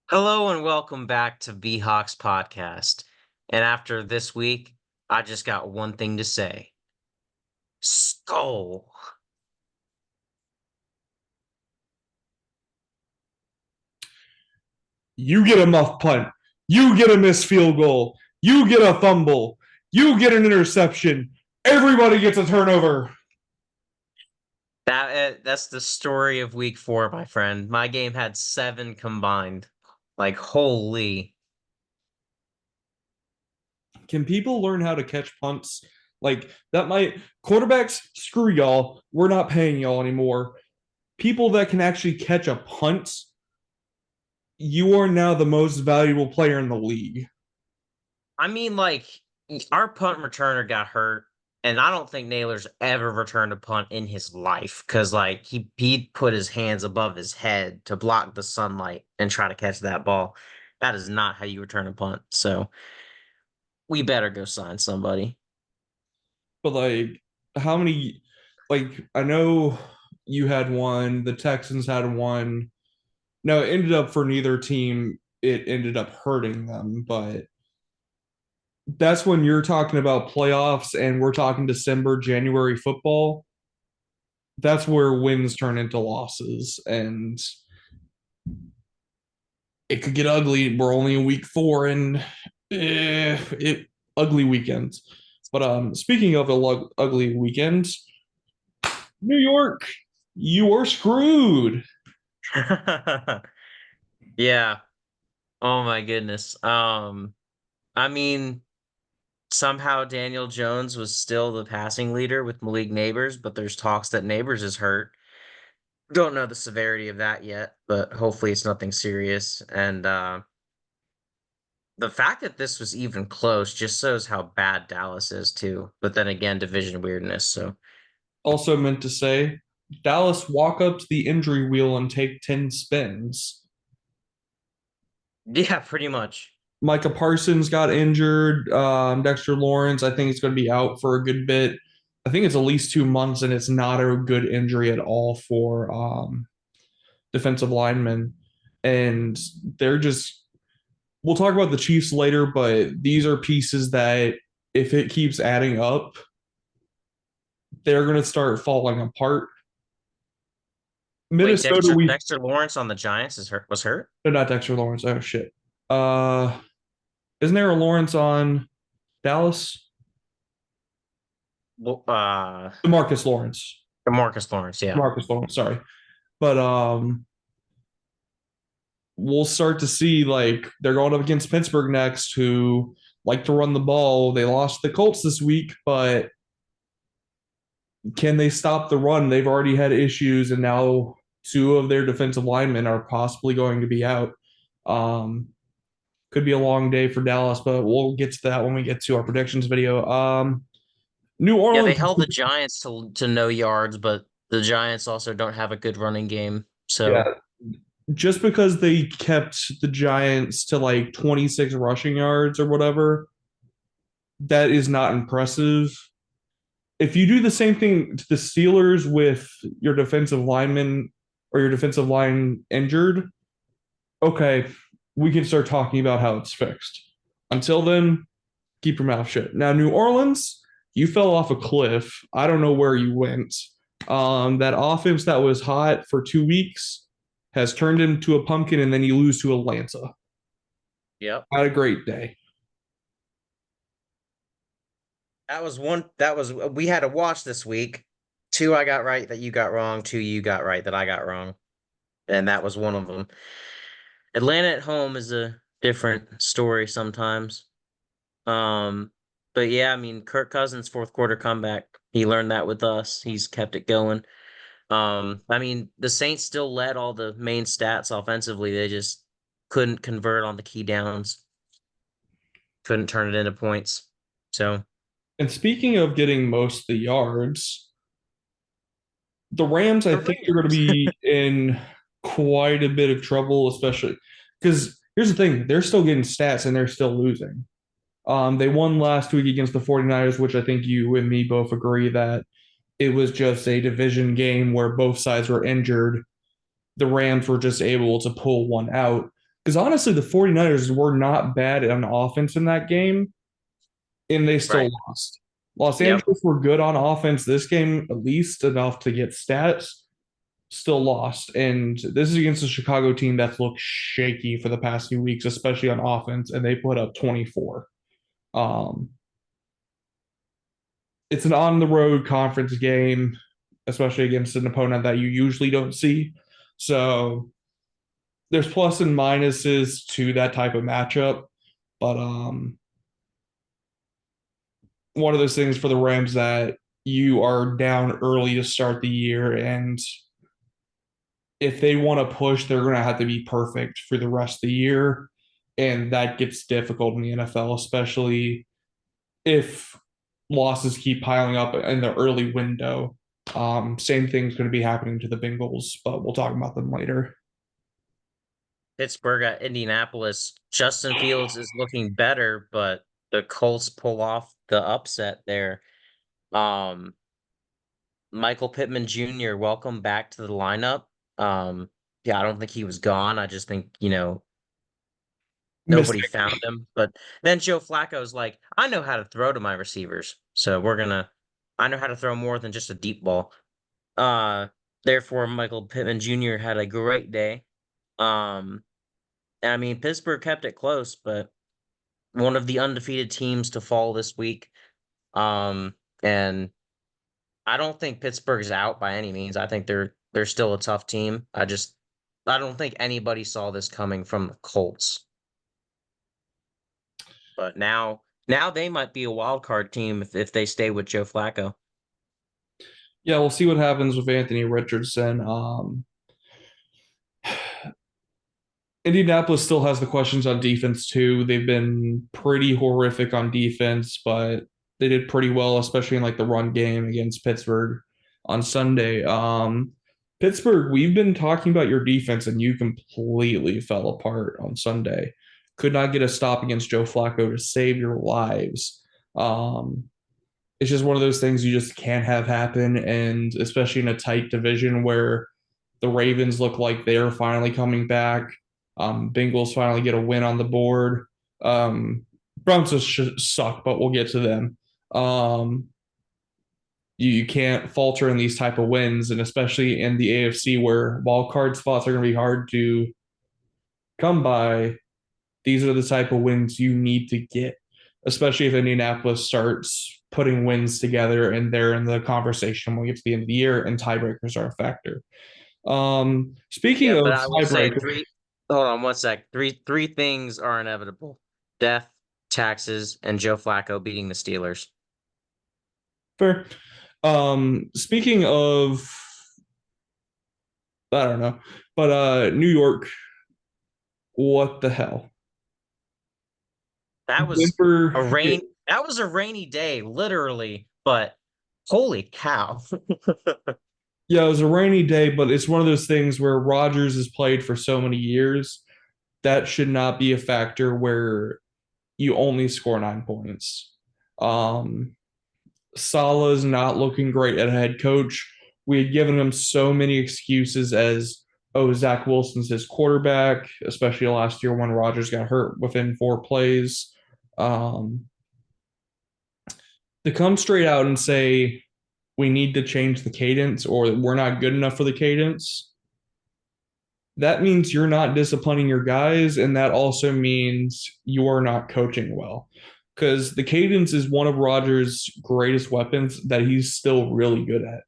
Hello and welcome back to Hawks podcast. And after this week, I just got one thing to say. Skull. You get a muff punt. You get a missed field goal. You get a fumble. You get an interception. Everybody gets a turnover. That's the story of week 4, my friend. My game had 7 combined. Like holy. Can people learn how to catch punts? Like that might quarterbacks, screw y'all. We're not paying y'all anymore. People that can actually catch a punt, you are now the most valuable player in the league. I mean like our punt returner got hurt and I don't think Naylor's ever returned a punt in his life cuz like he put his hands above his head to block the sunlight and try to catch that ball. That is not how you return a punt. So we better go sign somebody. But like how many like I know you had one, the Texans had one. No, it ended up for neither team, it ended up hurting them, but that's when you're talking about playoffs and we're talking December, January football. That's where wins turn into losses, and it could get ugly. We're only in week 4, and it ugly weekends. But speaking of ugly weekends, New York, you are screwed. Yeah. Oh my goodness. I mean somehow Daniel Jones was still the passing leader with Malik Neighbors, but there's talks that Neighbors is hurt. Don't know the severity of that yet, but hopefully it's nothing serious. And the fact that this was even close just shows how bad Dallas is too. But then again, division weirdness. So Also meant to say, Dallas walk up to the injury wheel and take 10 spins. yeah, pretty much. Micah Parsons got injured. Dexter Lawrence, I think, is going to be out for a good bit. I think it's at least 2 months, and it's not a good injury at all for defensive linemen. And they're just, we'll talk about the Chiefs later, but these are pieces that, if it keeps adding up, they're going to start falling apart. Wait, Minnesota, Dexter we, Dexter Lawrence on the Giants is hurt was hurt? they're not Dexter Lawrence. Oh, shit. Uh, isn't there a Lawrence on Dallas? Well, Marcus Lawrence. Marcus Lawrence, yeah. Marcus Lawrence, sorry. But we'll start to see, like, they're going up against Pittsburgh next, who like to run the ball. They lost the Colts this week, but can they stop the run? They've already had issues, and now two of their defensive linemen are possibly going to be out. Um, could be a long day for Dallas, but we'll get to that when we get to our predictions video. New Yeah, they Orleans, held the Giants to no yards, but the Giants also don't have a good running game. So yeah, just because they kept the Giants to like 26 rushing yards or whatever, that is not impressive. If you do the same thing to the Steelers with your defensive lineman or your defensive line injured, okay, we can start talking about how it's fixed. Until then, keep your mouth shut. Now, New Orleans, you fell off a cliff. I don't know where you went. That offense that was hot for 2 weeks has turned into a pumpkin, and then you lose to Atlanta. yep. Had a great day. That was we had to watch this week. Two I got right that you got wrong, two you got right that I got wrong. And that was one of them. Atlanta at home is a different story sometimes. Um, but yeah, I mean Kirk Cousins' fourth quarter comeback. He learned that with us. He's kept it going. I mean, the Saints still led all the main stats offensively. They just couldn't convert on the key downs, couldn't turn it into points. So, And speaking of getting most of the yards, the Rams, I the think, are going to Rams. be in quite a bit of trouble, especially because here's the thing, they're still getting stats and they're still losing. They won last week against the 49ers, which I think you and me both agree that it was just a division game where both sides were injured. The Rams were just able to pull one out. Because honestly, the 49ers were not bad on offense in that game, and they still Right. lost. Los Yep. Angeles were good on offense this game, at least enough to get stats, still lost. And this is against a Chicago team that's looked shaky for the past few weeks, especially on offense, and they put up 24. Um, it's an on the road conference game, especially against an opponent that you usually don't see. So there's plus and minuses to that type of matchup. But one of those things for the Rams that you are down early to start the year, and if they want to push, they're going to have to be perfect for the rest of the year, and that gets difficult in the NFL, especially if losses keep piling up in the early window. Same thing's going to be happening to the Bengals, but we'll talk about them later. Pittsburgh at Indianapolis. Justin Fields is looking better, but the Colts pull off the upset there. Um, Michael Pittman Jr., welcome back to the lineup. Yeah, I don't think he was gone. I just think, nobody Mistake. found him. But then Joe Flacco's like, I know how to throw to my receivers. So I know how to throw more than just a deep ball. Uh, Therefore, Michael Pittman Jr. had a great day. Um, I mean, Pittsburgh kept it close, but one of the undefeated teams to fall this week. And I don't think Pittsburgh's out by any means. I think they're still a tough team. I don't think anybody saw this coming from the Colts. But now they might be a wild card team if they stay with Joe Flacco. Yeah, we'll see what happens with Anthony Richardson. Indianapolis still has the questions on defense too. They've been pretty horrific on defense, but they did pretty well, especially in like the run game against Pittsburgh on Sunday. Pittsburgh, we've been talking about your defense, and you completely fell apart on Sunday. Could not get a stop against Joe Flacco to save your lives. Um, it's just one of those things you just can't have happen, and especially in a tight division where the Ravens look like they're finally coming back. Bengals finally get a win on the board. Um, Browns just suck, but we'll get to them. Um, you can't falter in these type of wins, and especially in the AFC where wild card spots are going to be hard to come by. These are the type of wins you need to get, especially if Indianapolis starts putting wins together and they're in the conversation when we get to the end of the year and tiebreakers are a factor. Speaking Yeah, of but I will say tiebreaker, three. Hold on one sec. Three things are inevitable: death, taxes, and Joe Flacco beating the Steelers. fair. Speaking of, I don't know, but New York, what the hell? That was Denver, a rain. That was a rainy day, literally. But holy cow! yeah, it was a rainy day, but it's one of those things where Rodgers has played for so many years that should not be a factor where you only score 9 points. Um, Salah's not looking great at a head coach. We had given him so many excuses as, oh, Zach Wilson's his quarterback, especially last year when Rodgers got hurt within 4 plays. Um, to come straight out and say we need to change the cadence or we're not good enough for the cadence, that means you're not disciplining your guys, and that also means you are not coaching well. Because the cadence is one of Rodgers' greatest weapons that he's still really good at.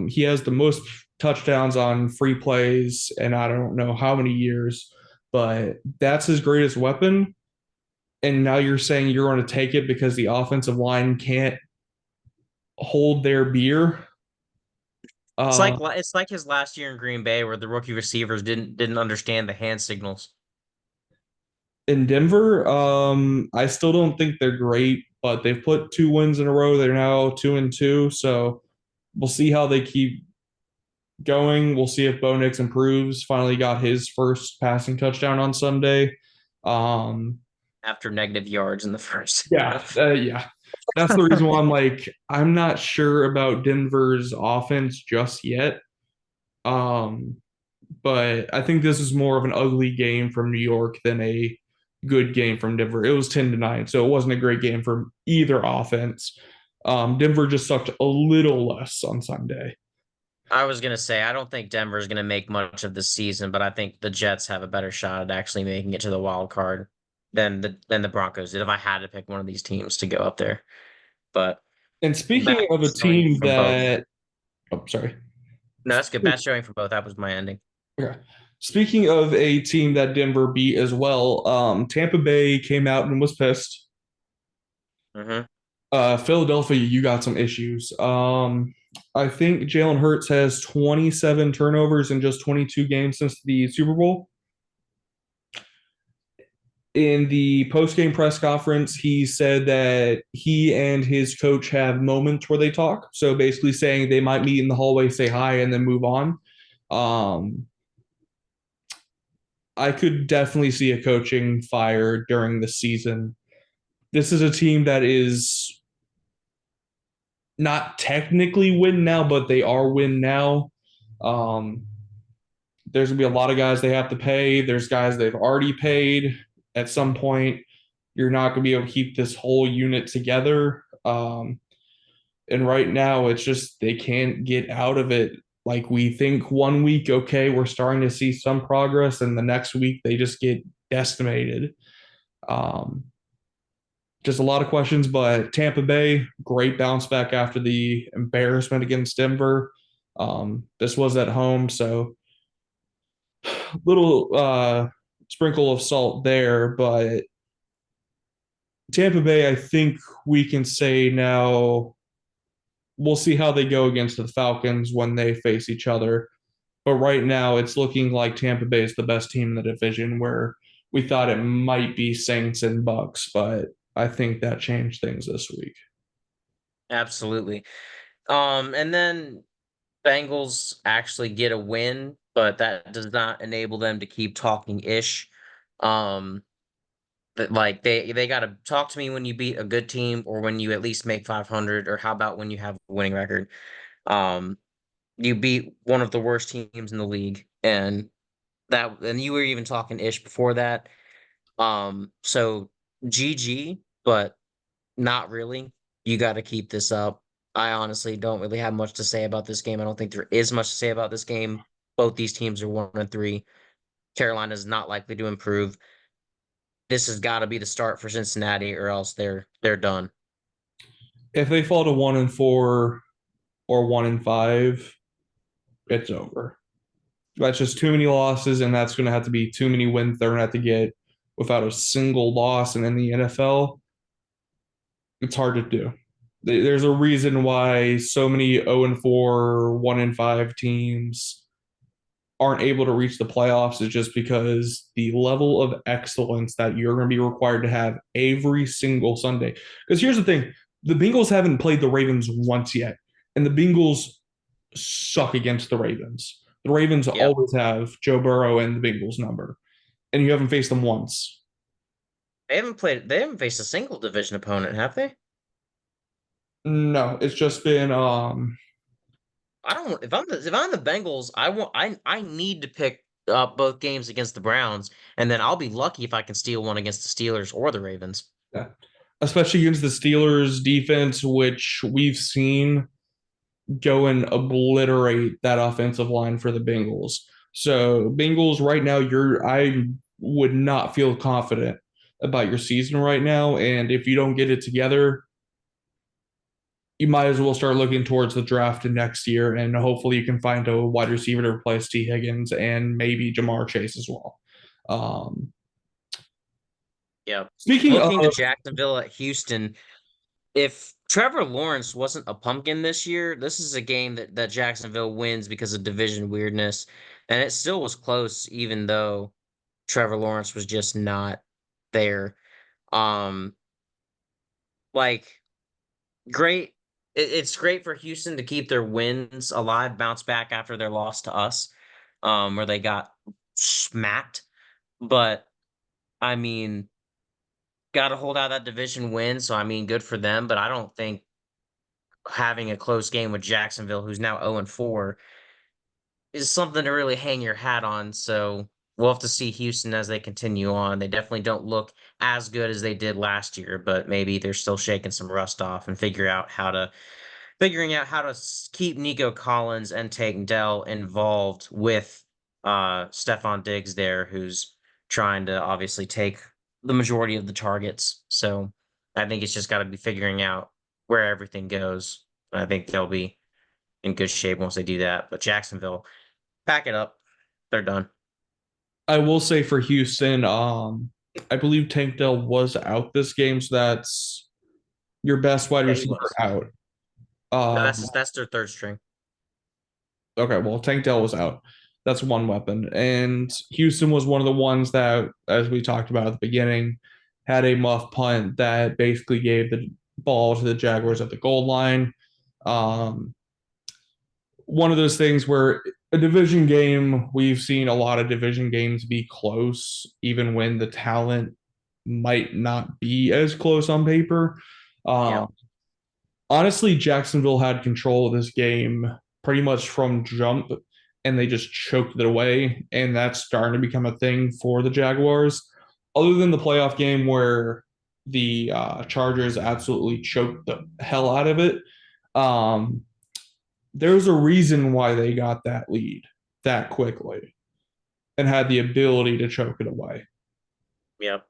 He has the most touchdowns on free plays, and I don't know how many years, but that's his greatest weapon. And now you're saying you're going to take it because the offensive line can't hold their beer. Uh, It's like his last year in Green Bay, where the rookie receivers didn't understand the hand signals. in Denver, I still don't think they're great, but they've put 2 wins in a row. They're now 2-2, so we'll see how they keep going. We'll see if Bo Nix improves. Finally got his first passing touchdown on Sunday. Um, After negative yards in the first yeah, half. yeah. That's the reason why I'm like, I'm not sure about Denver's offense just yet. Um, but I think this is more of an ugly game from New York than a good game from Denver. It was 10-9, so it wasn't a great game for either offense. Denver just sucked a little less on Sunday. I was gonna say I don't think Denver's gonna make much of the season, but I think the Jets have a better shot at actually making it to the wild card than the Broncos did if I had to pick one of these teams to go up there. But And speaking bad of a showing team from both. that, oh, sorry. No, that's good. Bad showing from both. That was my ending. Okay. Speaking of a team that Denver beat as well, Tampa Bay came out and was pissed. Hmm. Philadelphia, you got some issues. I think Jalen Hurts has 27 turnovers in just 22 games since the Super Bowl. In the post-game press conference, he said that he and his coach have moments where they talk. So basically saying they might meet in the hallway, say hi, and then move on. Um, I could definitely see a coaching fire during the season. This is a team that is not technically win now, but they are win now. Um, there's gonna be a lot of guys they have to pay. There's guys they've already paid. At some point, you're not gonna be able to keep this whole unit together. And right now, it's just they can't get out of it. Like we think one week, okay, we're starting to see some progress, and the next week they just get decimated. Um, just a lot of questions, but Tampa Bay, great bounce back after the embarrassment against Denver. This was at home, so little sprinkle of salt there, but Tampa Bay, I think we can say now we'll see how they go against the Falcons when they face each other. But right now, it's looking like Tampa Bay is the best team in the division, where we thought it might be Saints and Bucks, but I think that changed things this week. Absolutely. And then Bengals actually get a win, but that does not enable them to keep talking ish. Um, but like they gotta talk to me when you beat a good team or when you at least make 500, or how about when you have a winning record? Um, you beat one of the worst teams in the league, and you were even talking ish before that. So GG, but not really. You got to keep this up. I honestly don't really have much to say about this game. I don't think there is much to say about this game. Both these teams are 1-3. Carolina is not likely to improve. This has got to be the start for Cincinnati, or else they're done. If they fall to 1-4 or 1-5, it's over. That's just too many losses, and that's going to have to be too many wins they're going to have to get without a single loss. And in the NFL, it's hard to do. There's a reason why so many 0-4, 1-5 teams aren't able to reach the playoffs is just because the level of excellence that you're going to be required to have every single Sunday. Because here's the thing, the Bengals haven't played the Ravens once yet, and the Bengals suck against the Ravens. The Ravens Yep. always have Joe Burrow and the Bengals number, and you haven't faced them once. They haven't faced a single division opponent, have they? No, it's just been I don't if I'm the Bengals, I need to pick up both games against the Browns, and then I'll be lucky if I can steal one against the Steelers or the Ravens. yeah, especially against the Steelers defense, which we've seen go and obliterate that offensive line for the Bengals. So Bengals right now, I would not feel confident about your season right now. And if you don't get it together, you might as well start looking towards the draft next year, and hopefully you can find a wide receiver to replace T. Higgins and maybe Jamar Chase as well. Um, Yep. speaking of, Looking to Jacksonville at Houston, if Trevor Lawrence wasn't a pumpkin this year, this is a game that Jacksonville wins because of division weirdness. And it still was close, even though Trevor Lawrence was just not there. Um, like great. It's great for Houston to keep their wins alive, bounce back after their loss to us, where they got smacked. But I mean, got to hold out that division win. So I mean, good for them. But I don't think having a close game with Jacksonville, who's now 0-4, is something to really hang your hat on. So we'll have to see Houston as they continue on. They definitely don't look as good as they did last year, but maybe they're still shaking some rust off and figuring out how to keep Nico Collins and Tank Dell involved with Stephon Diggs there, who's trying to obviously take the majority of the targets. So I think it's just got to be figuring out where everything goes. I think they'll be in good shape once they do that. But Jacksonville, pack it up. They're done. I will say for Houston, I believe Tank Dell was out this game, so that's your best wide Yeah, he receiver was. out. No, Um, that's their third string. okay, well, Tank Dell was out. That's one weapon. And Houston was one of the ones that, as we talked about at the beginning, had a muff punt that basically gave the ball to the Jaguars at the goal line. Um, One of those things where a division game, we've seen a lot of division games be close, even when the talent might not be as close on paper. Yep. Um, Honestly, Jacksonville had control of this game pretty much from jump, and they just choked it away. And that's starting to become a thing for the Jaguars. Other than the playoff game where the Chargers absolutely choked the hell out of it, um, there's a reason why they got that lead that quickly and had the ability to choke it away. Yep.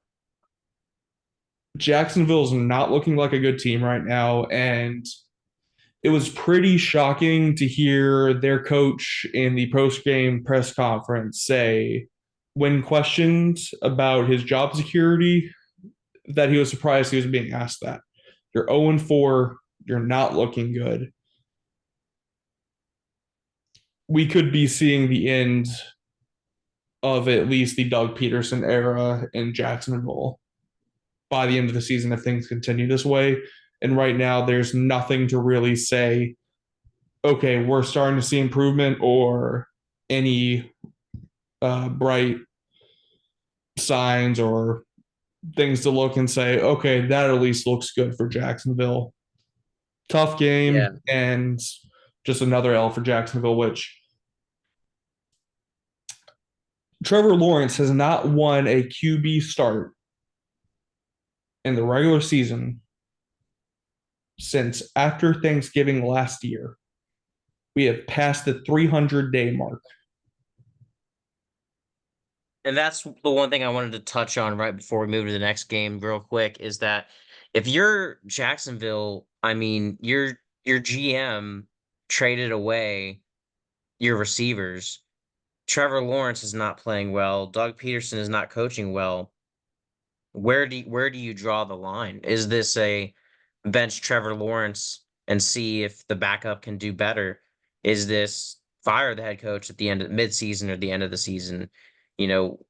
Jacksonville's not looking like a good team right now, and it was pretty shocking to hear their coach in the post-game press conference say, when questioned about his job security, that he was surprised he was being asked that. You're 0-4, you're not looking good. We could be seeing the end of at least the Doug Peterson era in Jacksonville by the end of the season if things continue this way. And right now, there's nothing to really say, okay, we're starting to see improvement or any bright signs or things to look and say, okay, that at least looks good for Jacksonville. Tough game Yeah. and just another L for Jacksonville, which Trevor Lawrence has not won a QB start in the regular season since after Thanksgiving last year. We have passed the 300-day mark. And that's the one thing I wanted to touch on right before we move to the next game real quick is that if you're Jacksonville, I mean, your GM traded away your receivers. Trevor Lawrence is not playing well. Doug Peterson is not coaching well. Where do you draw the line? Is this a bench Trevor Lawrence and see if the backup can do better? Is this fire the head coach at the end of midseason or the end of the season? You know,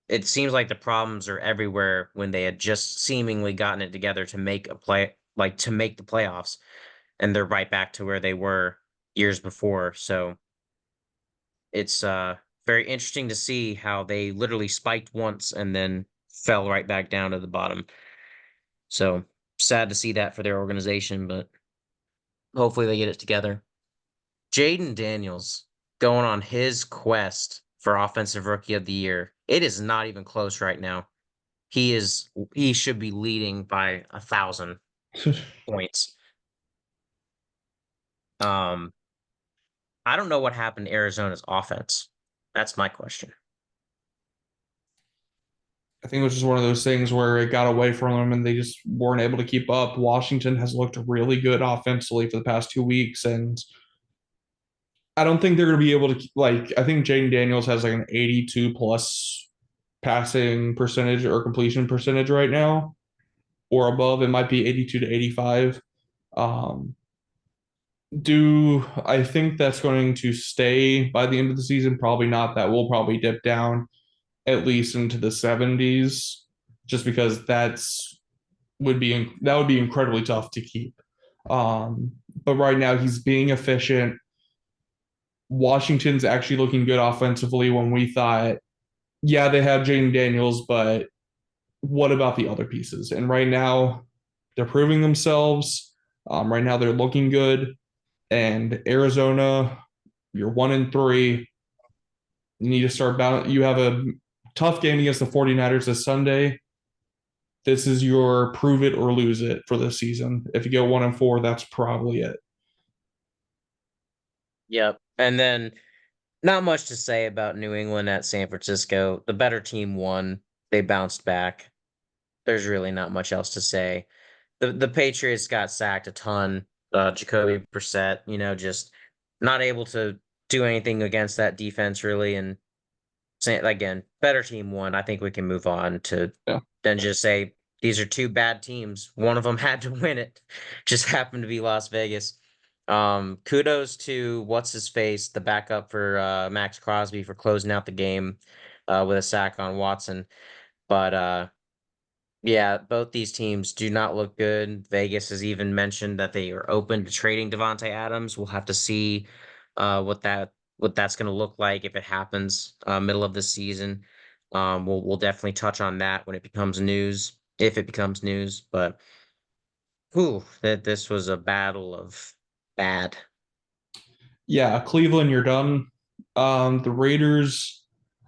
it seems like the problems are everywhere when they had just seemingly gotten it together to make a play, like to make the playoffs, and they're right back to where they were years before. So it's very interesting to see how they literally spiked once and then fell right back down to the bottom. So sad to see that for their organization, but hopefully they get it together. Jaden Daniels going on his quest for offensive rookie of the year. It is not even close right now. He should be leading by 1,000 points. Um, I don't know what happened to Arizona's offense. That's my question. I think it was just one of those things where it got away from them and they just weren't able to keep up. Washington has looked really good offensively for the past 2 weeks, and I don't think they're going to be able to like. I think Jaden Daniels has like an 82 plus passing percentage or completion percentage right now, or above. It might be 82 to 85. Um, do I think that's going to stay by the end of the season? Probably not. That will probably dip down at least into the 70s, just because that would be incredibly tough to keep. But right now he's being efficient. Washington's actually looking good offensively when we thought, yeah, they have Jaden Daniels, but what about the other pieces? And right now they're proving themselves. Right now they're looking good. And Arizona, You're 1-3. You need to start bound. You have a tough game against the 49ers this Sunday. This is your prove it or lose it for this season. If you go 1-4, that's probably it. Yep. And then not much to say about New England at San Francisco. The better team won. They bounced back. There's really not much else to say. The Patriots got sacked a ton. Jacoby Brissett, just not able to do anything against that defense really. And again, better team won. I think we can move on to Yeah. then just say these are two bad teams. One of them had to win it. Just happened to be Las Vegas. Kudos to what's his face, the backup for Max Crosby for closing out the game with a sack on Watson. But yeah, both these teams do not look good. Vegas has even mentioned that they are open to trading Devontae Adams. We'll have to see what that's going to look like if it happens middle of the season. We'll definitely touch on that when it becomes news, if it becomes news. But whew, that this was a battle of bad. Yeah, Cleveland, you're done. The Raiders,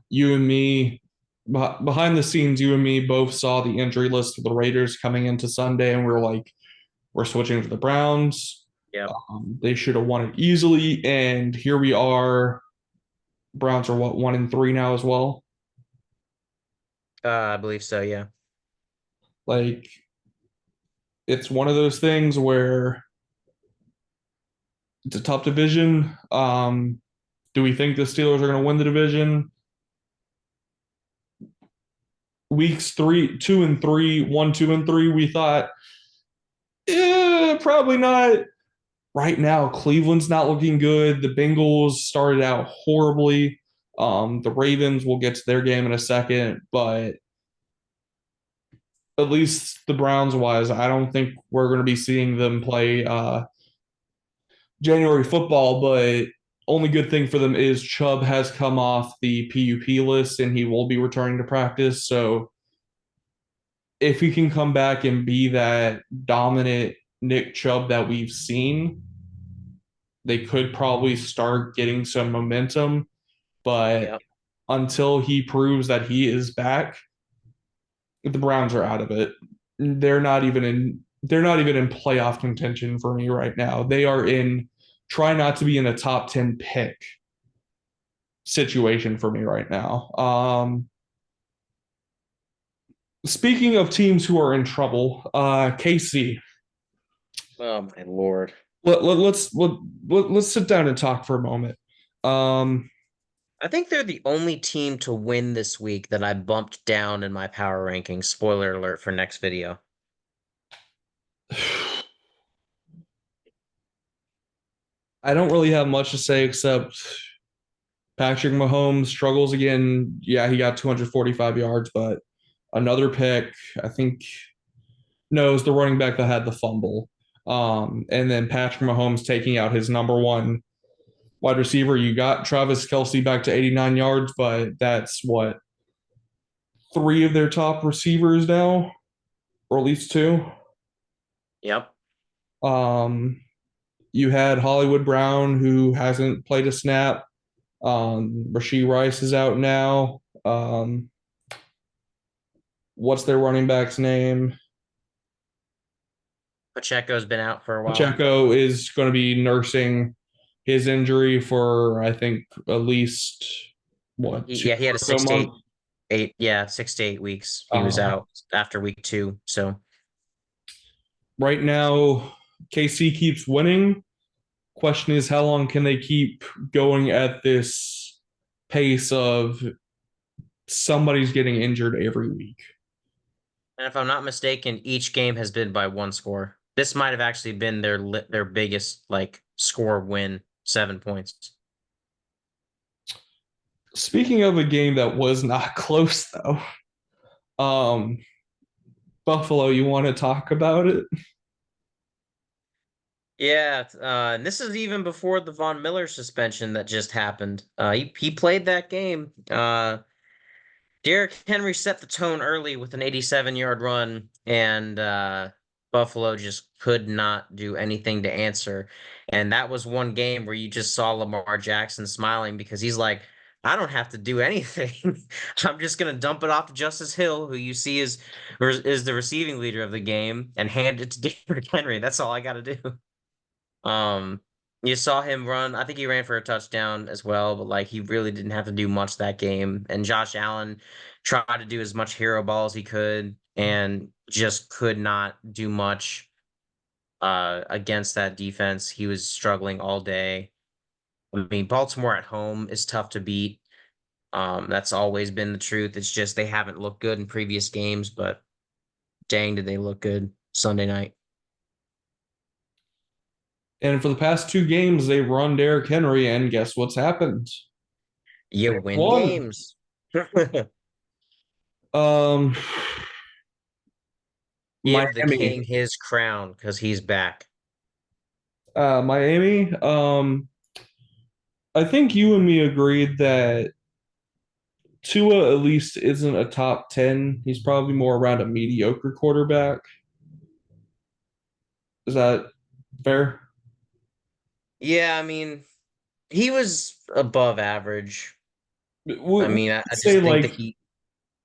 you and me, behind the scenes, you and me both saw the injury list for the Raiders coming into Sunday, and we were like, we're switching to the Browns. Yep. They should have won it easily, and here we are. Browns are what, 1-3 now as well. I believe so. Yeah. Like it's one of those things where it's a tough division. Do we think the Steelers are going to win the division? Weeks 2 and 3, 1, 2, and 3, we thought, probably not. Right now, Cleveland's not looking good. The Bengals started out horribly. The Ravens, we'll get to their game in a second, but at least the Browns wise, I don't think we're going to be seeing them play January football, but only good thing for them is Chubb has come off the PUP list and he will be returning to practice. So if he can come back and be that dominant Nick Chubb that we've seen, they could probably start getting some momentum. But Yeah. until he proves that he is back, the Browns are out of it. They're not even in playoff contention for me right now. They are in try not to be in a top 10 pick situation for me right now. Speaking of teams who are in trouble, KC. Oh my Lord. Let's sit down and talk for a moment. Um, I think they're the only team to win this week that I bumped down in my power rankings. Spoiler alert for next video. I don't really have much to say except Patrick Mahomes struggles again. Yeah, he got 245 yards, but another pick. I think no, it was the running back that had the fumble. And then Patrick Mahomes taking out his number one wide receiver. You got Travis Kelce back to 89 yards, but that's what, three of their top receivers now, or at least two. Yep. Um, you had Hollywood Brown, who hasn't played a snap. Rashee Rice is out now. What's their running back's name? Pacheco's been out for a while. Pacheco is going to be nursing his injury for, I think, at least what, two Yeah, he had a or so six to eight, months. eight, yeah, 6 to 8 weeks. He was Uh, out after week 2. So right now, KC keeps winning. Question is, how long can they keep going at this pace of somebody's getting injured every week? and if I'm not mistaken, each game has been by one score. This might have actually been their biggest like score win, 7 points. Speaking of a game that was not close, though, um, Buffalo, you want to talk about it? Yeah, and this is even before the Von Miller suspension that just happened. He played that game. Derrick Henry set the tone early with an 87-yard run, and Buffalo just could not do anything to answer. And that was one game where you just saw Lamar Jackson smiling because he's like, I don't have to do anything. I'm just gonna dump it off to Justice Hill, who you see is the receiving leader of the game, and hand it to Derrick Henry. That's all I gotta do. Um, you saw him run. I think he ran for a touchdown as well, but like he really didn't have to do much that game. And Josh Allen tried to do as much hero ball as he could and just could not do much against that defense. He was struggling all day. I mean, Baltimore at home is tough to beat. That's always been the truth. It's just they haven't looked good in previous games, but dang, did they look good Sunday night. And for the past two games, they've run Derrick Henry, and guess what's happened? You They win won. games. Um, Give the Miami, king his crown because he's back. Miami. I think you and me agreed that Tua at least isn't a top 10. He's probably more around a mediocre quarterback. Is that fair? Yeah, I mean, he was above average. I We mean, I say just think that like he,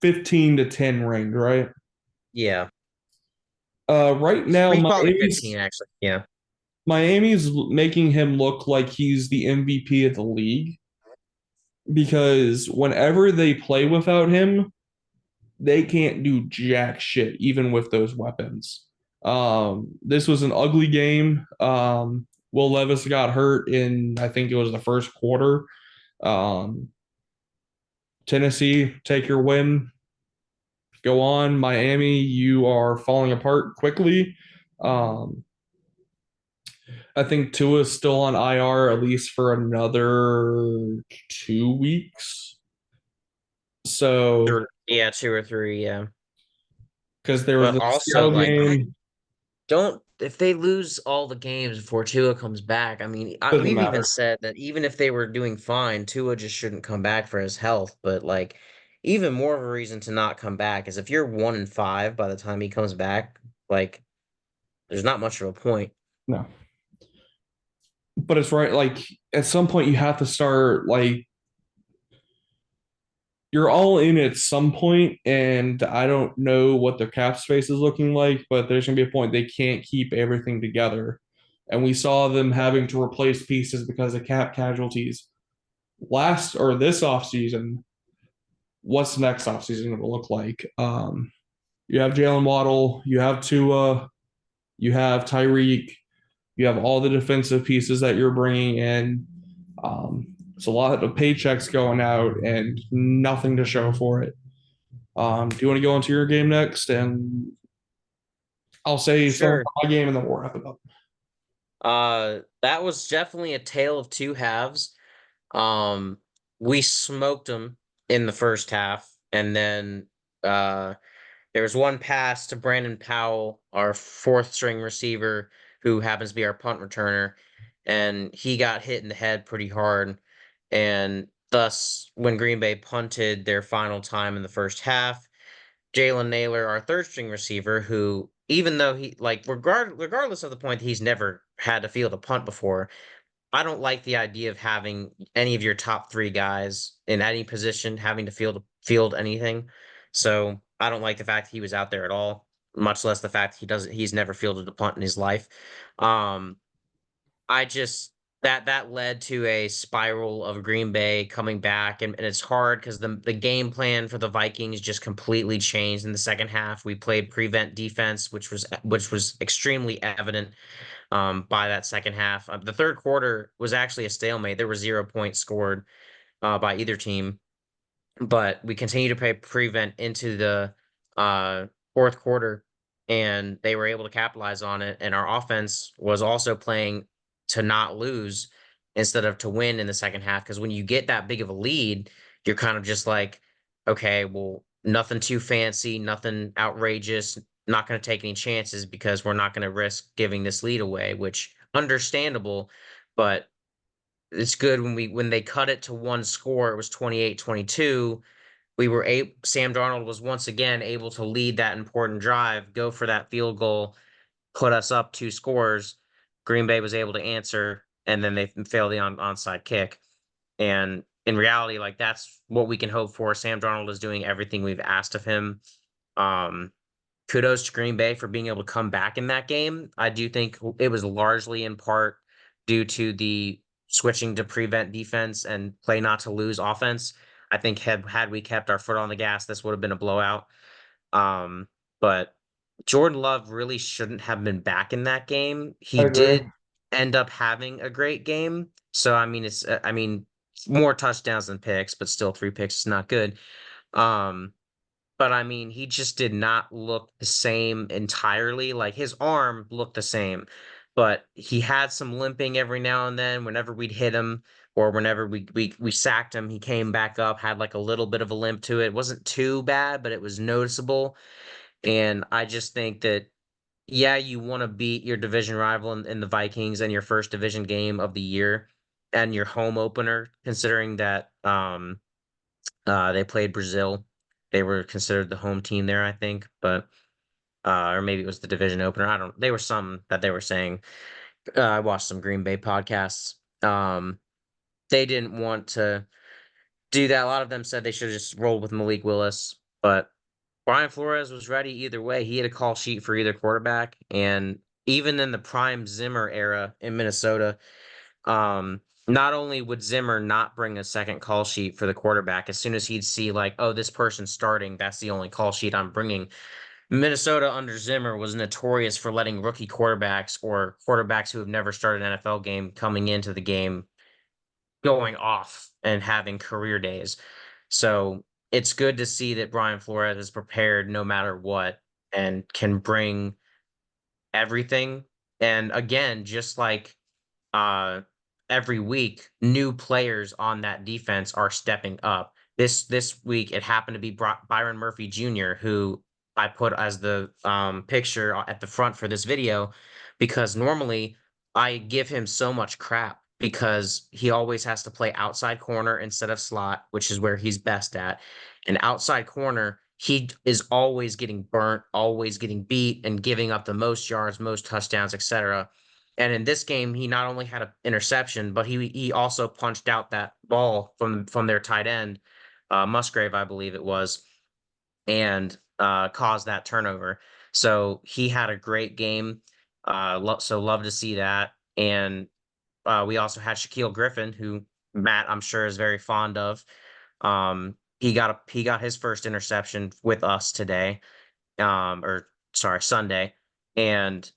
15 to 10 range, right? yeah, Right now, he's probably 15 actually. Yeah, Miami's making him look like he's the MVP of the league because whenever they play without him, they can't do jack shit, even with those weapons. This was an ugly game. Will Levis got hurt in, I think it was the first quarter. Um, Tennessee, take your win. Go on. Miami, you are falling apart quickly. Um, I think Tua's still on IR at least for another 2 weeks. So, yeah, 2 or 3, yeah. because there was But the also, Seattle like, game, don't if they lose all the games before Tua comes back. I mean, doesn't we've even matter. said that even if they were doing fine, Tua just shouldn't come back for his health. But like, even more of a reason to not come back is if you're 1-5 by the time he comes back, like, there's not much of a point. No. But it's right. Like at some point, you have to start like you're all in at some point, and I don't know what their cap space is looking like, but there's gonna be a point they can't keep everything together. And we saw them having to replace pieces because of cap casualties last or this offseason. What's the next offseason going to look like? You have Jalen Waddle, you have Tua, you have Tyreek, you have all the defensive pieces that you're bringing in. It's a lot of paychecks going out and nothing to show for it. Do you want to go into your game next? And I'll say some of Sure. my game and then we'll wrap it up. That was definitely a tale of two halves. Um, we smoked them in the first half, and then uh, there was one pass to Brandon Powell, our fourth string receiver, who happens to be our punt returner, and he got hit in the head pretty hard. And thus, when Green Bay punted their final time in the first half, Jalen Naylor, our third string receiver, who even though he like regardless of the point that he's never had to field a punt before, I don't like the idea of having any of your top three guys in any position having to field anything. So I don't like the fact that he was out there at all, much less the fact he's never fielded a punt in his life. Um, I just that led to a spiral of Green Bay coming back, and it's hard because the game plan for the Vikings just completely changed in the second half. We played prevent defense, which was extremely evident by that second half. The third quarter was actually a stalemate. There were 0 points scored by either team, but we continue to play prevent into the uh, fourth quarter, and they were able to capitalize on it. And our offense was also playing to not lose instead of to win in the second half. Because when you get that big of a lead, you're kind of just like, okay, well, nothing too fancy, nothing outrageous, not going to take any chances because we're not going to risk giving this lead away, which understandable, but it's good when they cut it to one score, it was 28-22. We were able Sam Darnold was once again able to lead that important drive, go for that field goal, put us up 2 scores. Green Bay was able to answer, and then they failed the onside kick. And in reality, like that's what we can hope for. Sam Darnold is doing everything we've asked of him. Um, Kudos to Green Bay for being able to come back in that game. I do think it was largely in part due to the switching to prevent defense and play not to lose offense. I think had we kept our foot on the gas, this would have been a blowout. But Jordan Love really shouldn't have been back in that game. I He agree. did end up having a great game. So I mean, I mean, more touchdowns than picks, but still 3 picks is not good. Um, but I mean, he just did not look the same entirely. Like his arm looked the same, but he had some limping every now and then. Whenever we'd hit him or whenever we sacked him, he came back up, had like a little bit of a limp to it. It wasn't too bad, but it was noticeable. And I just think that yeah, you want to beat your division rival in the Vikings and your first division game of the year and your home opener, considering that they played Brazil. They were considered the home team there, I think, but or maybe it was the division opener. I don't. They were some that they were saying. I watched some Green Bay podcasts. They didn't want to do that. A lot of them said they should have just rolled with Malik Willis, but Brian Flores was ready either way. He had a call sheet for either quarterback, and even in the prime Zimmer era in Minnesota, not only would Zimmer not bring a second call sheet for the quarterback, as soon as he'd see like, oh, this person's starting, that's the only call sheet I'm bringing. Minnesota under Zimmer was notorious for letting rookie quarterbacks or quarterbacks who have never started an NFL game coming into the game going off and having career days. So it's good to see that Brian Flores is prepared no matter what and can bring everything. And again, just like uh every week, new players on that defense are stepping up. This week it happened to be Byron Murphy Jr., who I put as the picture at the front for this video because normally I give him so much crap because he always has to play outside corner instead of slot, which is where he's best at. And outside corner, he is always getting burnt, always getting beat, and giving up the most yards, most touchdowns, etc. And in this game, he not only had an interception, but he also punched out that ball from their tight end, Musgrave, I believe it was, and caused that turnover. So he had a great game. So love to see that. And we also had Shaquille Griffin, who Matt I'm sure is very fond of. He got his first interception with us today, or sorry, Sunday, and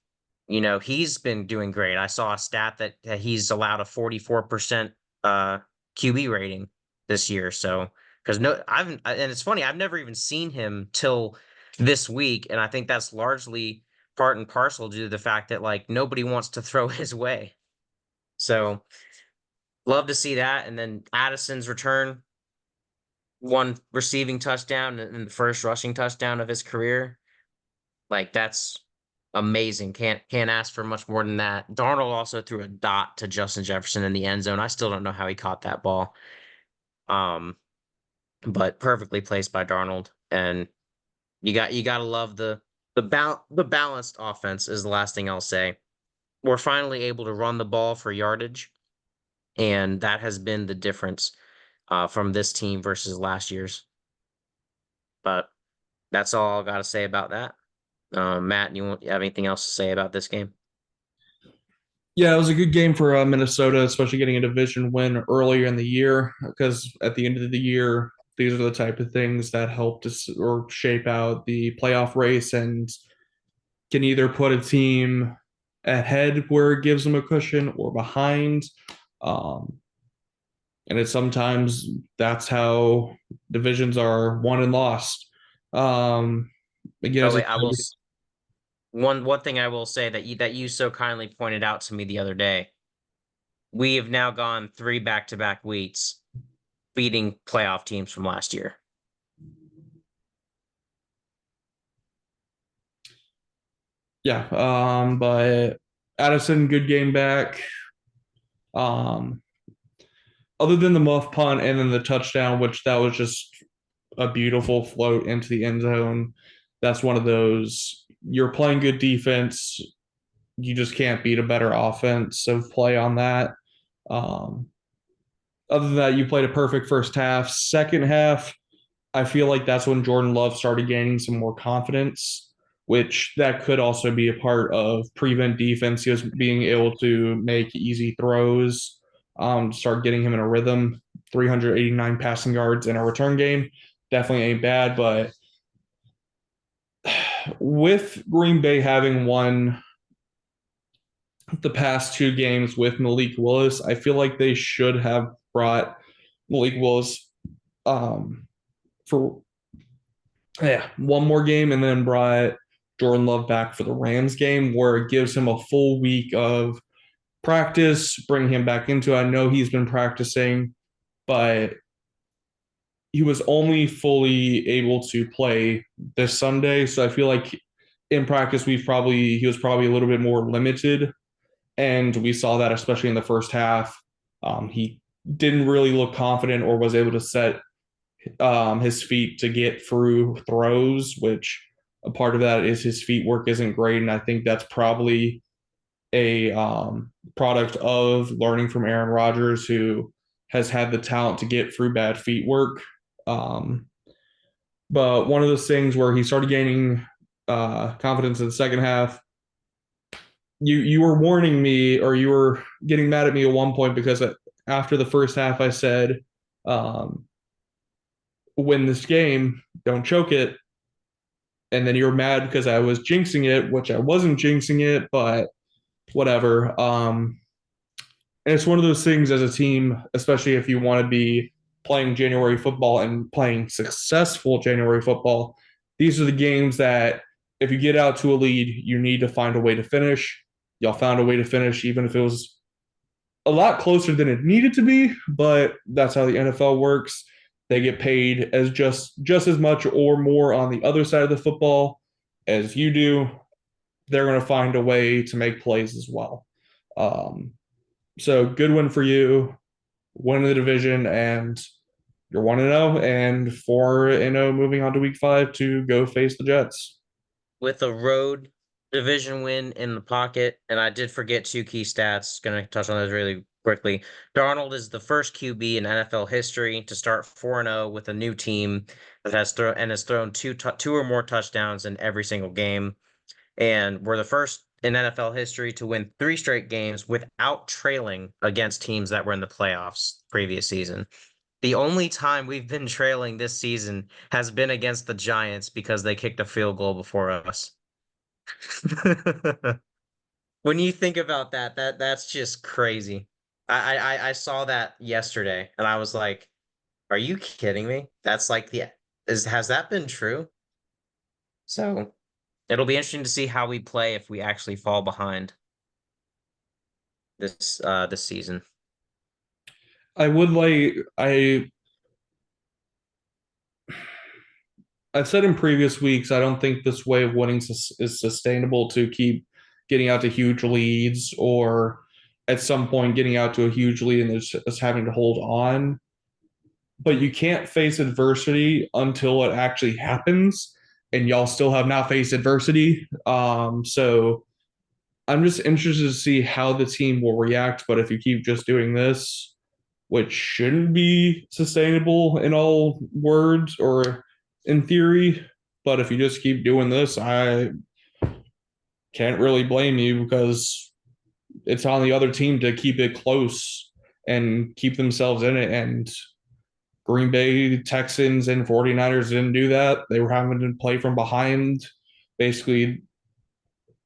he's been doing great. I saw a stat that he's allowed a 44% uh QB rating this year. So because no, and it's funny, I've never even seen him till this week, and I think that's largely part and parcel due to the fact that like nobody wants to throw his way. So love to see that. And then Addison's return, one receiving touchdown and the first rushing touchdown of his career. Like that's amazing. Can't ask for much more than that. Darnold also threw a dot to Justin Jefferson in the end zone. I still don't know how he caught that ball. Um, but perfectly placed by Darnold. And you gotta love the balanced offense is the last thing I'll say. We're finally able to run the ball for yardage, and that has been the difference from this team versus last year's. But that's all I gotta say about that. Matt, you have anything else to say about this game? Yeah, it was a good game for Minnesota, especially getting a division win earlier in the year. Because at the end of the year, these are the type of things that help to or shape out the playoff race and can either put a team ahead where it gives them a cushion or behind. Um, and it's sometimes that's how divisions are won and lost. Again, Oh as I wait, I will said, one thing I will say that you so kindly pointed out to me the other day. We have now gone 3 back-to-back weeks beating playoff teams from last year. yeah. But Addison, good game back. Um, other than the muff punt and then the touchdown, which that was just a beautiful float into the end zone. That's one of those you're playing good defense. you just can't beat a better offensive play on that. Um, Other than that, you played a perfect first half. Second half, I feel like that's when Jordan Love started gaining some more confidence, which that could also be a part of prevent defense. He was being able to make easy throws, start getting him in a rhythm. 389 passing yards in a return game definitely ain't bad, but with Green Bay having won the past two games with Malik Willis, I feel like they should have brought Malik Willis um, for one more game and then brought Jordan Love back for the Rams game, where it gives him a full week of practice, bring him back into it. I know he's been practicing, but he was only fully able to play this Sunday. So I feel like in practice, he was probably a little bit more limited. And we saw that especially in the first half. He didn't really look confident or was able to set his feet to get through throws, which a part of that is his feet work isn't great. And I think that's probably a product of learning from Aaron Rodgers, who has had the talent to get through bad feet work. Um, but one of those things where he started gaining confidence in the second half, you were warning me, or you were getting mad at me at one point because after the first half I said, um, win this game, don't choke it. And then you were mad because I was jinxing it, which I wasn't jinxing it, but whatever. And it's one of those things as a team, especially if you want to be playing January football and playing successful January football. These are the games that if you get out to a lead, you need to find a way to finish. Y'all found a way to finish, even if it was a lot closer than it needed to be, but that's how the NFL works. They get paid as just as much or more on the other side of the football as you do. They're going to find a way to make plays as well. Um, so good win for you, win the division, and you're 1-0 and 4-0 moving on to week 5 to go face the Jets. With a road division win in the pocket. And I did forget two key stats. Going to touch on those really quickly. Darnold is the first QB in NFL history to start 4-0 with a new team that has thrown two or more touchdowns in every single game. And we're the first in NFL history to win three straight games without trailing against teams that were in the playoffs previous season. The only time we've been trailing this season has been against the Giants because they kicked a field goal before us. When you think about that, that's just crazy. I saw that yesterday and I was like, are you kidding me? That's like the is has that been true? So it'll be interesting to see how we play if we actually fall behind this season. I would like I've said in previous weeks, I don't think this way of winning is sustainable to keep getting out to huge leads, or at some point getting out to a huge lead and just having to hold on. But you can't face adversity until it actually happens, and y'all still have not faced adversity. So I'm just interested to see how the team will react. But if you keep just doing this, which shouldn't be sustainable in all words or in theory. But if you just keep doing this, I can't really blame you because it's on the other team to keep it close and keep themselves in it. And Green Bay, Texans, and 49ers didn't do that. They were having to play from behind basically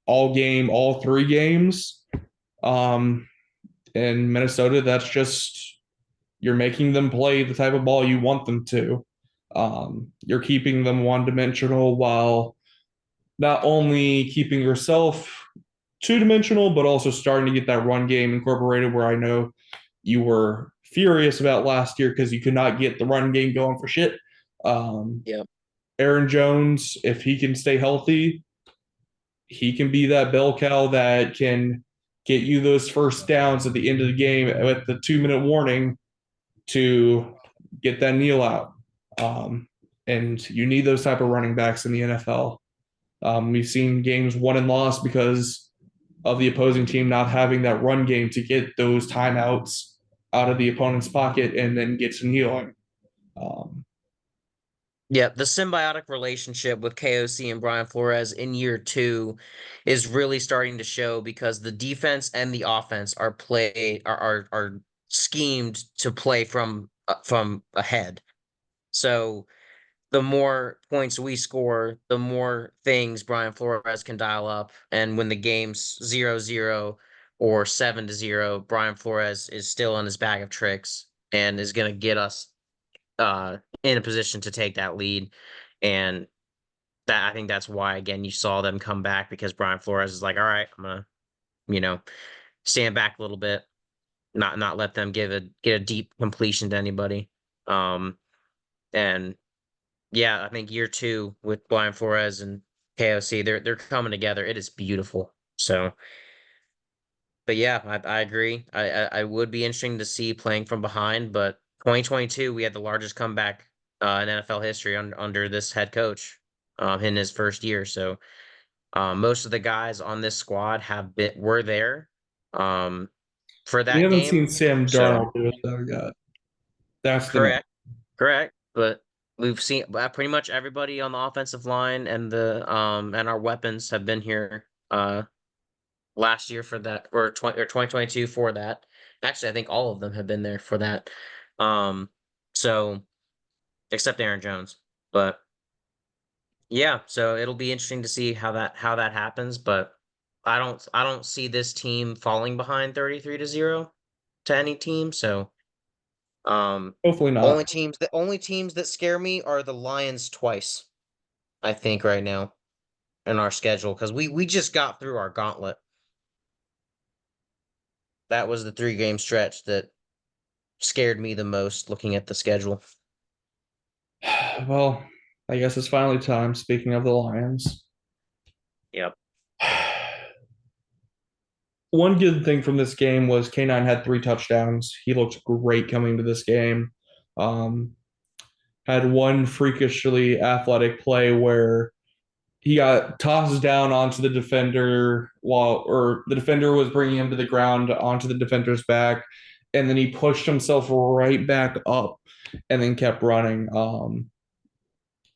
all 3 games. Um, in Minnesota, that's just you're making them play the type of ball you want them to. You're keeping them one dimensional while not only keeping yourself 2 dimensional, but also starting to get that run game incorporated, where I know you were furious about last year because you could not get the run game going for shit. Um, Yeah. Aaron Jones, if he can stay healthy, he can be that bell cow that can get you those first downs at the end of the game with the 2 minute warning to get that kneel out. And you need those type of running backs in the NFL. We've seen games won and lost because of the opposing team not having that run game to get those timeouts out of the opponent's pocket and then get to kneeling. Um, Yeah, the symbiotic relationship with KOC and Brian Flores in year two is really starting to show because the defense and the offense are schemed to play from ahead. So the more points we score, the more things Brian Flores can dial up. And when the game's 0-0 or 7-0, Brian Flores is still on his bag of tricks and is going to get us in a position to take that lead. And that I think that's why again you saw them come back because Brian Flores is like, all right, I'm gonna, you know, stand back a little bit, not let them get a deep completion to anybody. Um and yeah, I think year two with Brian Flores and KOC, they're coming together. It is beautiful. So but yeah, I agree. I would be interesting to see playing from behind, but 2022 we had the largest comeback in NFL history under this head coach in his first year. So most of the guys on this squad were there um, for we that haven't game. seen Sam So Darnold do it though yet. That's the correct, correct. But we've seen pretty much everybody on the offensive line and the and our weapons have been here last year for that or 2022 for that. Actually, I think all of them have been there for that. So except Aaron Jones, but yeah, so it'll be interesting to see how that happens, but I don't see this team falling behind 33-0 to any team. So hopefully only not. teams that scare me are the Lions twice, I think, right now in our schedule, because we just got through our gauntlet. That was the 3 game stretch that scared me the most looking at the schedule. Well, I guess it's finally time. Speaking of the Lions, Yep. one good thing from this game was K9 had 3 touchdowns. He looked great coming to this game. Um, had one freakishly athletic play where he got tossed down onto the defender or the defender was bringing him to the ground onto the defender's back, and then he pushed himself right back up and then kept running.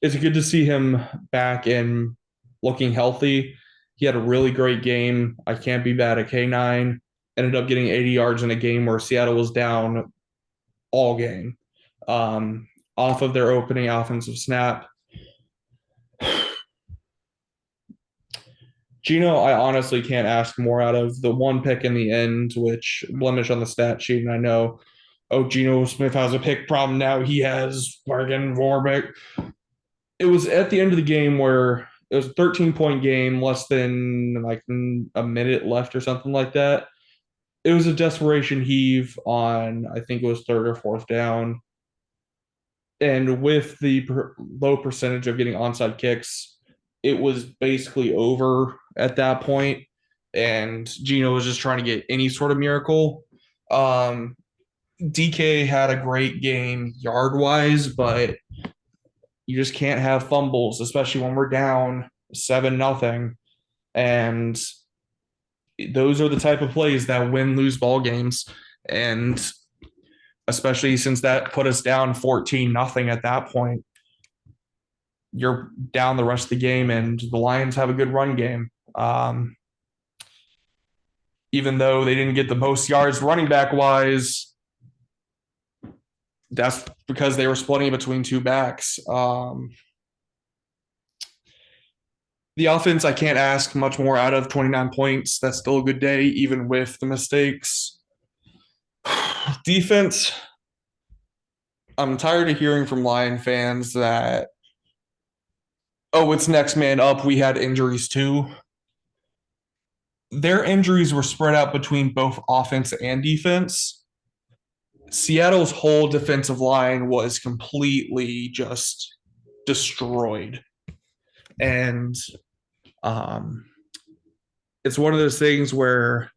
It's good to see him back and looking healthy. He had a really great game. I can't be bad at K9. Ended up getting 80 yards in a game where Seattle was down all game off of their opening offensive snap. Gino, I honestly can't ask more out of the one pick in the end, which blemish on the stat sheet. And I know, oh, Gino Smith has a pick problem now. He has Morgan Warbeck. It was at the end of the game where it was a 13-point game, less than like a minute left or something like that. It was a desperation heave on, I think it was third or fourth down. And with the low percentage of getting onside kicks, it was basically over at that point. And Gino was just trying to get any sort of miracle. DK had a great game yard wise, but you just can't have fumbles, especially when we're down 7-0. And those are the type of plays that win lose ball games. And especially since that put us down 14-0 at that point, you're down the rest of the game, and the Lions have a good run game. Even though they didn't get the most yards running back wise, that's because they were splitting between 2 backs. The offense, I can't ask much more out of 29 points. That's still a good day, even with the mistakes. Defense, I'm tired of hearing from Lion fans that, oh, it's next man up. We had injuries too. Their injuries were spread out between both offense and defense. Seattle's whole defensive line was completely just destroyed. And um, it's one of those things where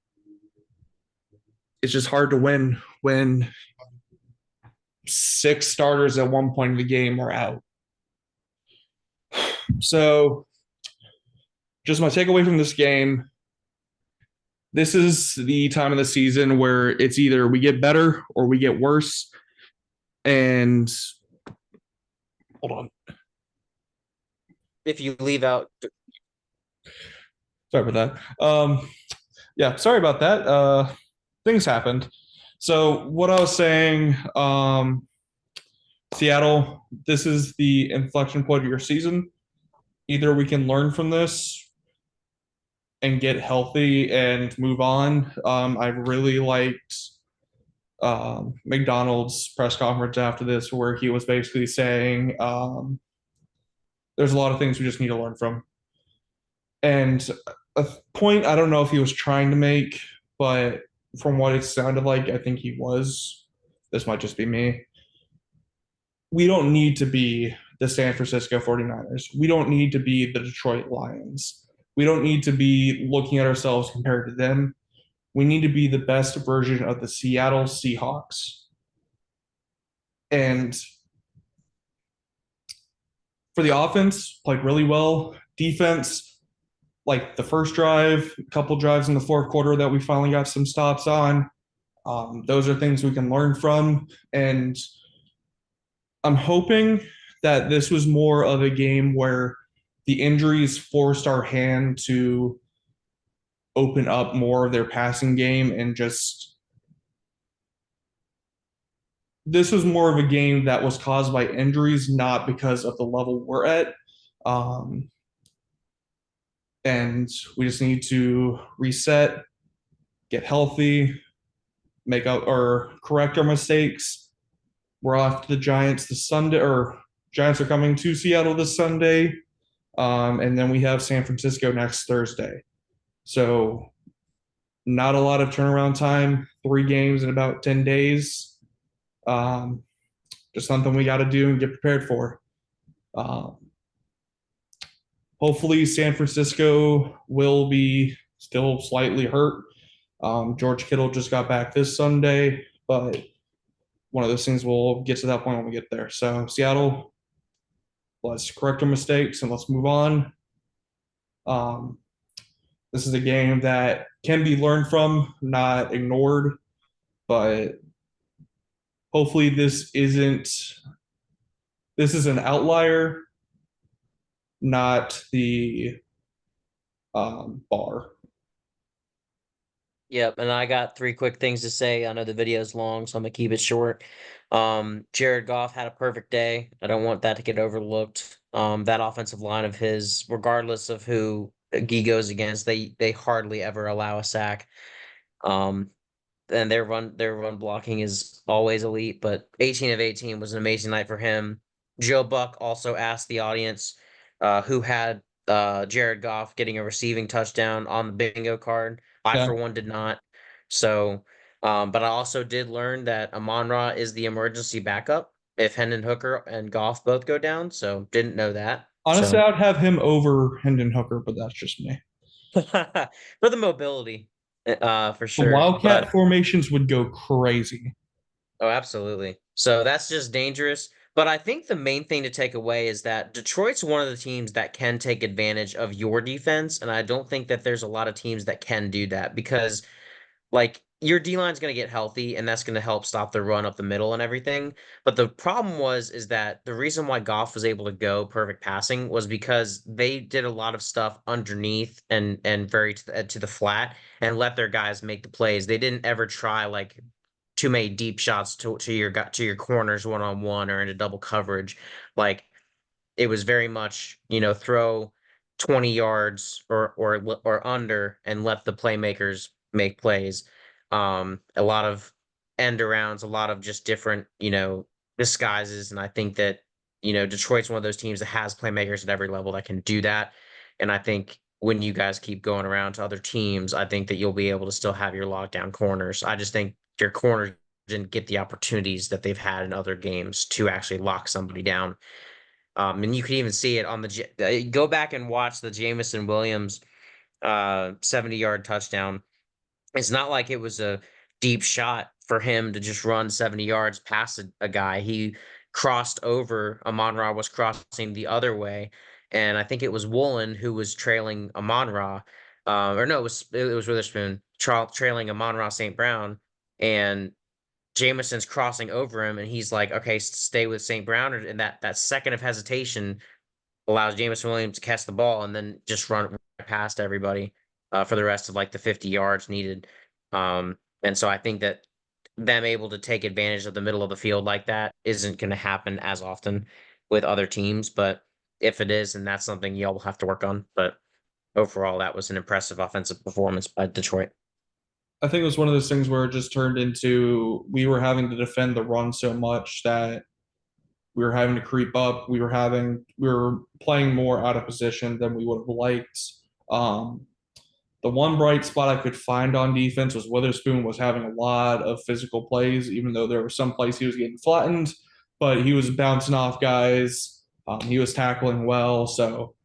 it's just hard to win when 6 starters at one point in the game are out. So, just my takeaway from this game, this is the time of the season where it's either we get better or we get worse. And hold on, If you leave out, sorry about that. Yeah, sorry about that. Things happened. So what I was saying, Seattle, this is the inflection point of your season. Either we can learn from this and get healthy and move on. I really liked McDonald's press conference after this, where he was basically saying there's a lot of things we just need to learn from. And a point I don't know if he was trying to make, but from what it sounded like, I think he was. This might just be me. We don't need to be the San Francisco 49ers. We don't need to be the Detroit Lions. We don't need to be looking at ourselves compared to them. We need to be the best version of the Seattle Seahawks. And for the offense, played really well. Defense, like the first drive, a couple drives in the fourth quarter that we finally got some stops on. Those are things we can learn from. And I'm hoping that this was more of a game where the injuries forced our hand to open up more of their passing game and just this was more of a game that was caused by injuries, not because of the level we're at. Um, and we just need to reset, get healthy, make up or correct our mistakes. We're off to the Giants this Sunday, or Giants are coming to Seattle this Sunday. And then we have San Francisco next Thursday. So not a lot of turnaround time, 3 games in about 10 days. Um, just something we got to do and get prepared for. Um, Hopefully, San Francisco will be still slightly hurt. George Kittle just got back this Sunday, but one of those things we'll get to that point when we get there. So, Seattle, let's correct our mistakes and let's move on. Um, this is a game that can be learned from, not ignored, but hopefully this is an outlier, not the bar. yep, and I got three quick things to say. I know the video's long, so I'm gonna keep it short. Jared Goff had a perfect day. I don't want that to get overlooked. That offensive line of his, regardless of who he goes against, they hardly ever allow a sack. Um, and their run blocking is always elite. But 18 of 18 was an amazing night for him. Joe Buck also asked the audience who had Jared Goff getting a receiving touchdown on the bingo card. I, Yeah. for one, did not. So, but I also did learn that Amon-Ra is the emergency backup if Hendon Hooker and Goff both go down. So, didn't know that. Honestly, So, I'd have him over Hendon Hooker, but that's just me. for the mobility, for The sure. Wildcat But formations would go crazy. oh, absolutely. So that's just dangerous. But I think the main thing to take away is that Detroit's one of the teams that can take advantage of your defense. And I don't think that there's a lot of teams that can do that because, like, your D line's going to get healthy and that's going to help stop the run up the middle and everything. But the problem is that the reason why Goff was able to go perfect passing was because they did a lot of stuff underneath and very to the flat and let their guys make the plays. They didn't ever try like too many deep shots to your corners one on one or into double coverage. Like it was very much, throw 20 yards or under and let the playmakers make plays. A lot of end arounds, a lot of just different, disguises. And I think that, Detroit's one of those teams that has playmakers at every level that can do that. And I think when you guys keep going around to other teams, I think that you'll be able to still have your lockdown corners. I just think your corners didn't get the opportunities that they've had in other games to actually lock somebody down. And you could even see it on go back and watch the Jamison Williams 70-yard touchdown. It's not like it was a deep shot for him to just run 70 yards past a guy. He crossed over. Amon-Ra was crossing the other way. And I think it was Woolen who was trailing Amon-Ra. or no, it was Witherspoon trailing Amon-Ra St. Brown, and Jameson's crossing over him, and he's like, "Okay, stay with St. Brown," and that second of hesitation allows Jameson Williams to catch the ball and then just run right past everybody for the rest of like the 50 yards needed. And so I think that them able to take advantage of the middle of the field like that isn't going to happen as often with other teams. But if it is, then that's something y'all will have to work on. But overall, that was an impressive offensive performance by Detroit. I think it was one of those things where it just turned into we were having to defend the run so much that we were having to creep up. We were playing more out of position than we would have liked. Um, the one bright spot I could find on defense was Witherspoon was having a lot of physical plays, even though there were some plays he was getting flattened, but he was bouncing off guys. He was tackling well, so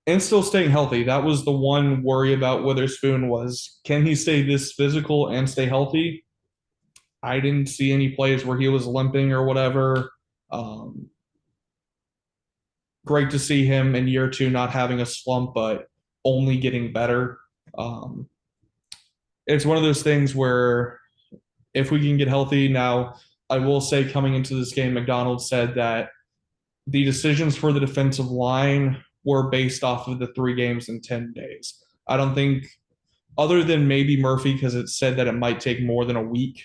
and still staying healthy. That was the one worry about Witherspoon was can he stay this physical and stay healthy? I didn't see any plays where he was limping or whatever. Um, Great to see him in year two not having a slump, but only getting better. Um, it's one of those things where if we can get healthy now, I will say coming into this game, McDonald said that the decisions for the defensive line were based off of the 3 games in 10 days. I don't think, other than maybe Murphy, because it said that it might take more than a week.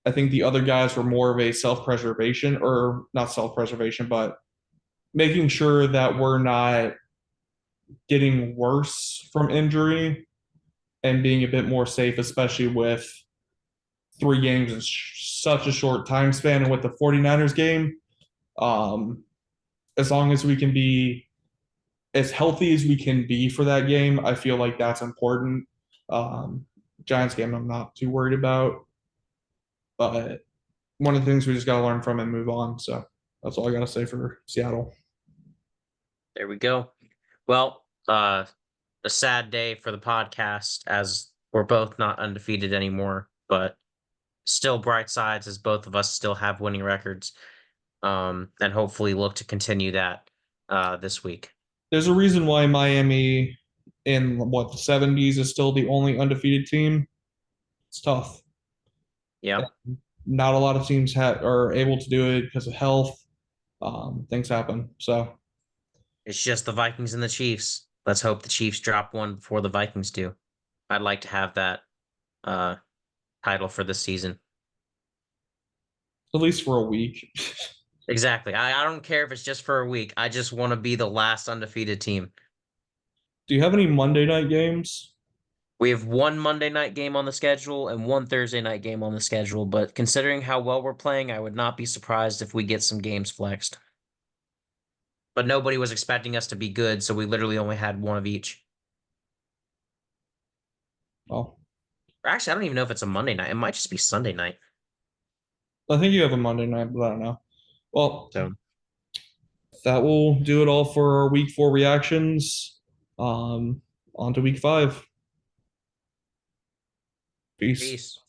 I think the other guys were more of a self preservation, or not self preservation, but making sure that we're not getting worse from injury and being a bit more safe, especially with 3 games in such a short time span. And with the 49ers game, um, as long as we can be as healthy as we can be for that game, I feel like that's important. Um, Giants game, I'm not too worried about, but one of the things we just got to learn from and move on. So that's all I got to say for Seattle. There we go. Well, a sad day for the podcast as we're both not undefeated anymore, but still bright sides as both of us still have winning records. And hopefully look to continue that this week. There's a reason why Miami in what the 70s is still the only undefeated team. It's tough. Yeah. Not a lot of teams are able to do it because of health. Things happen. So It's just the Vikings and the Chiefs. Let's hope the Chiefs drop one before the Vikings do. I'd like to have that uh title for this season. at least for a week. Exactly. I don't care if it's just for a week. I just want to be the last undefeated team. Do you have any Monday night games? We have one Monday night game on the schedule and one Thursday night game on the schedule, but considering how well we're playing, I would not be surprised if we get some games flexed. But nobody was expecting us to be good, so we literally only had one of each. Well, Or actually, I don't even know if it's a Monday night. It might just be Sunday night. I think you have a Monday night, but I don't know. Well, So that will do it all for our week 4 reactions. On to week 5. Peace. peace.